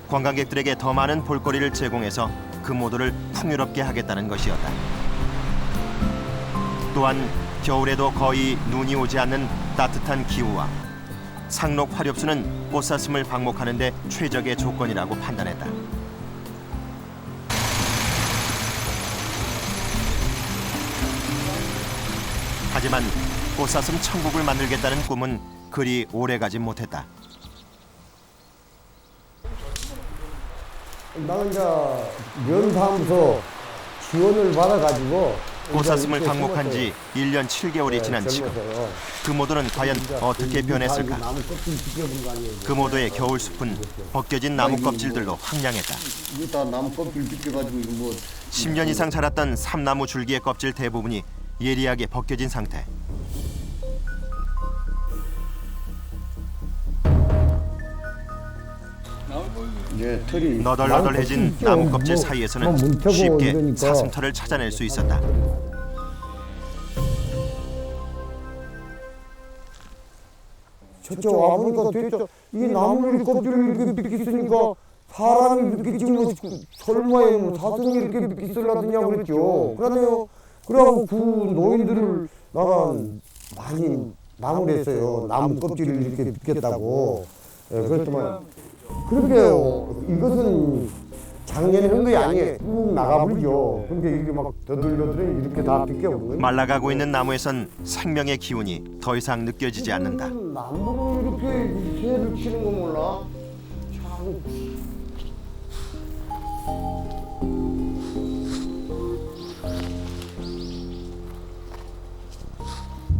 관광객들에게 더 많은 볼거리를 제공해서 금오도를 풍요롭게 하겠다는 것이었다. 또한 겨울에도 거의 눈이 오지 않는 따뜻한 기후와 상록 화렵수는 꽃사슴을 방목하는 데 최적의 조건이라고 판단했다. 하지만 꽃사슴 천국을 만들겠다는 꿈은 그리 오래가지 못했다. 나는 이제 면사무소 지원을 받아가지고 꽃사슴을 방목한 지 1년 7개월이 지난 지금 금오도는 과연 어떻게 변했을까? 금오도의 겨울숲은 벗겨진 나무 껍질들로 황량했다. 10년 이상 자랐던 삼나무 줄기의 껍질 대부분이 예리하게 벗겨진 상태. 너덜너덜해진 나무 껍질 사이에서는 쉽게 사슴털을 찾아낼 수 있었다. 저쪽 와보니까 진짜 이 나무 껍질을 이렇게 빗기으니까 사람이 이렇게 지금 설마에 뭐 사슴이 이렇게 빗기으려느냐 그랬죠. 그러네요. 그래갖고 그 노인들을 나가 많이 나무를 했어요. 나무 껍질을 이렇게 빗겠다고. 그랬더만 그렇게 이것은 작년에 한 게 아니에요. 쭉 나가버리죠. 근데 이렇게 막 더들더들 이렇게 다 빗겨버려요. 말라가고 있는 나무에선 생명의 기운이 더 이상 느껴지지 않는다. 나무를 이렇게 새를 치는 거 몰라? 참.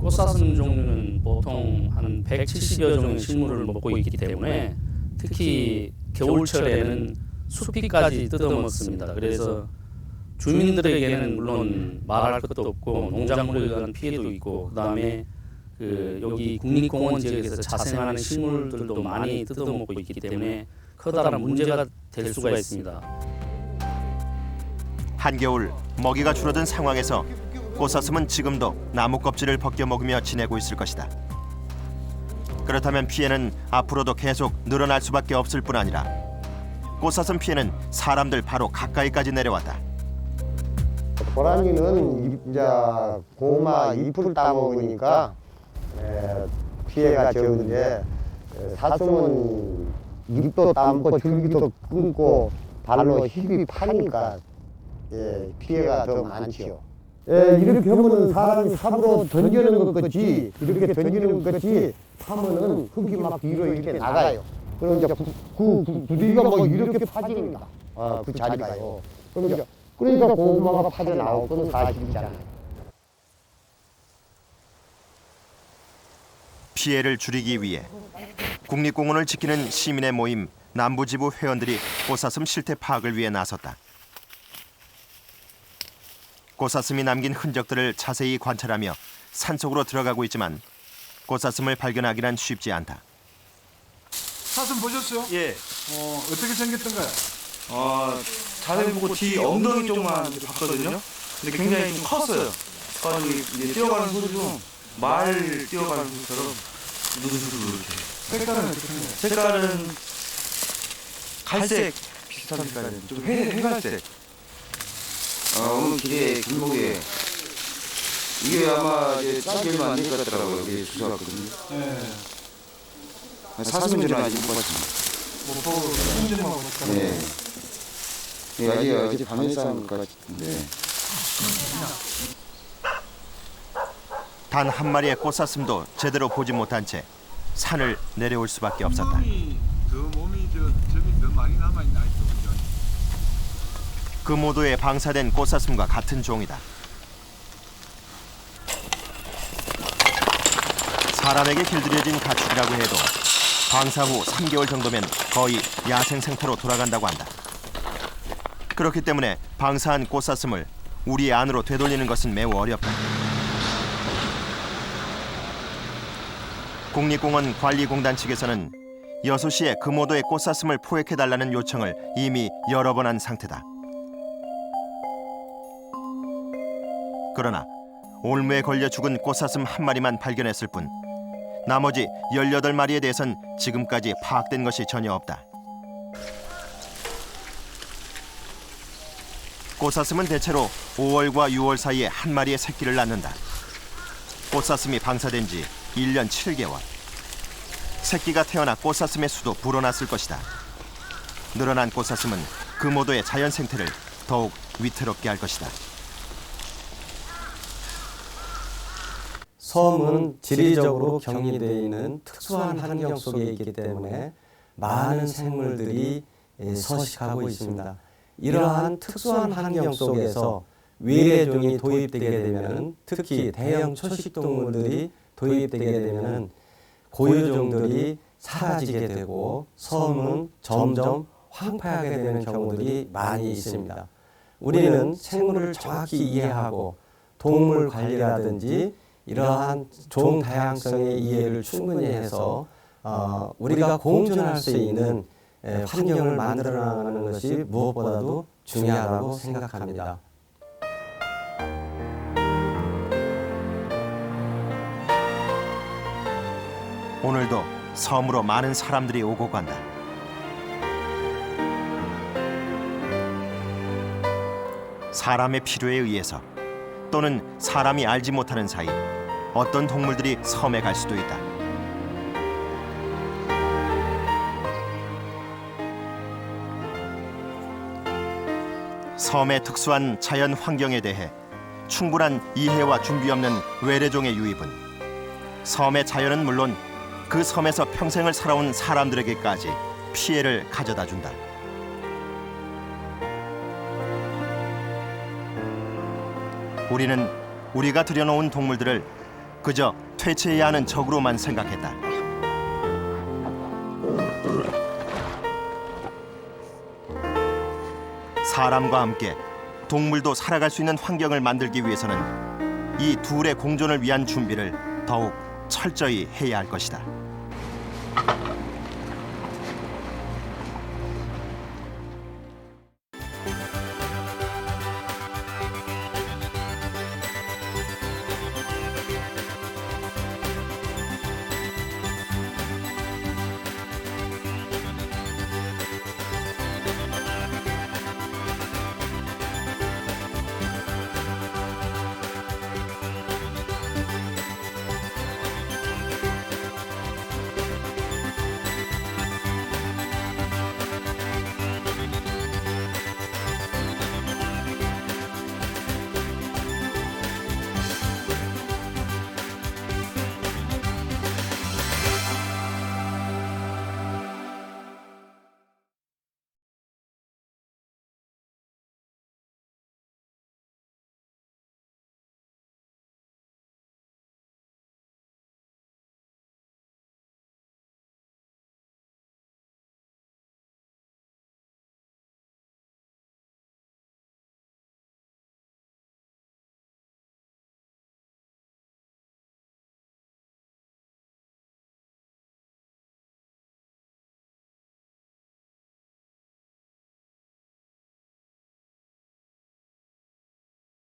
꽃사슴 종류는 보통 한 170여 종의 식물을 먹고 있기 때문에 특히 겨울철에는 숲이까지 뜯어먹습니다. 그래서 주민들에게는 물론 말할 것도 없고 농작물에 대한 피해도 있고 그다음에 여기 국립공원 지역에서 자생하는 식물들도 많이 뜯어먹고 있기 때문에 커다란 문제가 될 수가 있습니다. 한겨울 먹이가 줄어든 상황에서 꽃사슴은 지금도 나무 껍질을 벗겨 먹으며 지내고 있을 것이다. 그렇다면 피해는 앞으로도 계속 늘어날 수밖에 없을 뿐 아니라 꽃사슴 피해는 사람들 바로 가까이까지 내려왔다. 고라니는 이제 고구마 잎을 따먹으니까 피해가 적은데 사슴은 잎도 따먹고 줄기도 끊고 발로 힙이 파니까 피해가 더 많지요. 이렇게 하면은 사람이 삽으로 던지는 것 같이 이렇게 던지는 것 같이 하면은 흙이 막 뒤로 이렇게 나가요. 그럼 이제 그 부리가 뭐 이렇게 파집니다. 그 자리가요. 그러니까 고구마가 파져 나올 건 사실이잖아요. 피해를 줄이기 위해 국립공원을 지키는 시민의 모임 남부지부 회원들이 꽃사슴 실태 파악을 위해 나섰다. 꽃사슴이 남긴 흔적들을 자세히 관찰하며 산속으로 들어가고 있지만 꽃사슴을 발견하기란 쉽지 않다. 사슴 보셨어요? 예. 어떻게 생겼던가요? 자세히 보고 뒤 엉덩이 쪽만 봤거든요. 근데 굉장히 좀 컸어요. 가지고 이제 뛰어가는 소리 중 말 뛰어가는 소리처럼 누르르르 이렇게. 색깔은 어떻게 생겨요? 색깔은 갈색 비슷한 색깔이에요. 좀 회갈색. 오늘 길에 길목에 이게 아마 이제 짧게 얼마 안 될 것 같더라고요. 이게 주워왔거든요. 사슴인 줄은 아직 못 봤습니다. 못 보고 사진만 볼까요? 네. 어제 밤에 싸운 것 같은데. 단 한 마리의 꽃사슴도 제대로 보지 못한 채 산을 내려올 수밖에 없었다. 점이 더 많이 남아있나 있죠. 그 모도에 방사된 꽃사슴과 같은 종이다. 사람에게 길들여진 가축이라고 해도 방사 후 3개월 정도면 거의 야생 생태로 돌아간다고 한다. 그렇기 때문에 방사한 꽃사슴을 우리 안으로 되돌리는 것은 매우 어렵다. 국립공원 관리공단 측에서는 여수시에 금오도의 꽃사슴을 포획해달라는 요청을 이미 여러 번 한 상태다. 그러나 올무에 걸려 죽은 꽃사슴 한 마리만 발견했을 뿐 나머지 18마리에 대해선 지금까지 파악된 것이 전혀 없다. 꽃사슴은 대체로 5월과 6월 사이에 한 마리의 새끼를 낳는다. 꽃사슴이 방사된 지 1년 7개월. 새끼가 태어나 꽃사슴의 수도 불어났을 것이다. 늘어난 꽃사슴은 금오도의 자연 생태를 더욱 위태롭게 할 것이다. 섬은 지리적으로 격리되어 있는 특수한 환경 속에 있기 때문에 많은 생물들이 서식하고 있습니다. 이러한 특수한 환경 속에서 외래종이 도입되게 되면, 특히 대형 초식동물들이 도입되게 되면 고유종들이 사라지게 되고 섬은 점점 황폐하게 되는 경우들이 많이 있습니다. 우리는 생물을 정확히 이해하고 동물 관리라든지 이러한 종 다양성의 이해를 충분히 해서 우리가 공존할 수 있는 환경을 만들어 나가는 것이 무엇보다도 중요하다고 생각합니다. 오늘도 섬으로 많은 사람들이 오고 간다. 사람의 필요에 의해서 또는 사람이 알지 못하는 사이 어떤 동물들이 섬에 갈 수도 있다. 섬의 특수한 자연 환경에 대해 충분한 이해와 준비 없는 외래종의 유입은 섬의 자연은 물론 그 섬에서 평생을 살아온 사람들에게까지 피해를 가져다 준다. 우리는 우리가 들여놓은 동물들을 그저 퇴치해야 하는 적으로만 생각했다. 사람과 함께 동물도 살아갈 수 있는 환경을 만들기 위해서는 이 둘의 공존을 위한 준비를 더욱 철저히 해야 할 것이다.